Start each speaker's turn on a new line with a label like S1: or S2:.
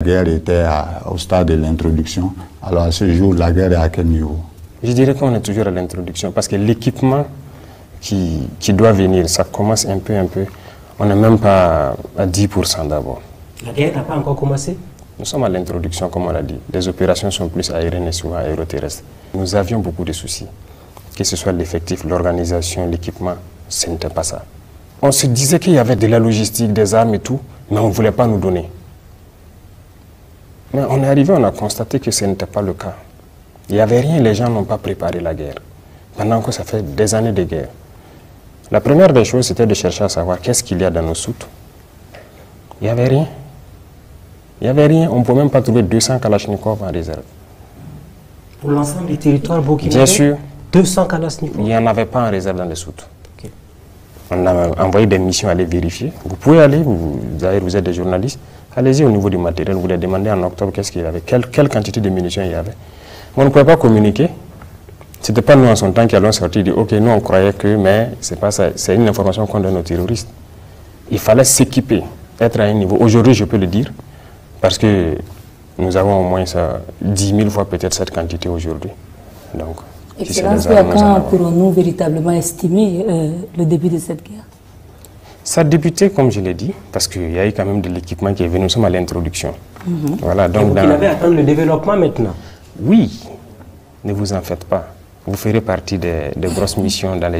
S1: La guerre était au stade de l'introduction. Alors à ce jour, la guerre est à quel niveau?
S2: Je dirais qu'on est toujours à l'introduction parce que l'équipement qui doit venir, ça commence un peu. On n'est même pas à 10% d'abord.
S3: La guerre n'a pas encore commencé?
S2: Nous sommes à l'introduction, comme on l'a dit. Les opérations sont plus aériennes et souvent aéroterrestres. Nous avions beaucoup de soucis. Que ce soit l'effectif, l'organisation, l'équipement, ce n'était pas ça. On se disait qu'il y avait de la logistique, des armes et tout, mais on ne voulait pas nous donner. Mais on est arrivé, on a constaté que ce n'était pas le cas. Il n'y avait rien, les gens n'ont pas préparé la guerre. Pendant que ça fait des années de guerre. La première des choses, c'était de chercher à savoir qu'est-ce qu'il y a dans nos soutes. Il n'y avait rien. Il n'y avait rien. On ne pouvait même pas trouver 200 Kalachnikov en réserve.
S3: Pour l'ensemble du territoire burkinabé?
S2: Bien sûr.
S3: 200 Kalachnikov?
S2: Il n'y en avait pas en réserve dans les soutes.
S3: Okay.
S2: On a envoyé des missions aller vérifier. Vous pouvez aller, vous êtes des journalistes, allez-y au niveau du matériel, vous les demandez en octobre qu'est-ce qu'il y avait, quelle quantité de munitions il y avait. On ne pouvait pas communiquer. Ce n'était pas nous en son temps qui allons sortir et dire ok, nous on croyait que, mais c'est pas ça, c'est une information qu'on donne aux terroristes. Il fallait s'équiper, être à un niveau. Aujourd'hui, je peux le dire, parce que nous avons au moins 10 000 fois peut-être cette quantité aujourd'hui. Donc,
S4: Excellence, à quand pourrons-nous véritablement estimer le début de cette guerre?
S2: Ça a débuté, comme je l'ai dit, parce qu'il y a eu quand même de l'équipement qui est venu. Nous sommes à l'introduction. Voilà, donc
S3: il avait attendu le développement maintenant?
S2: Oui, ne vous en faites pas. Vous ferez partie des grosses missions dans les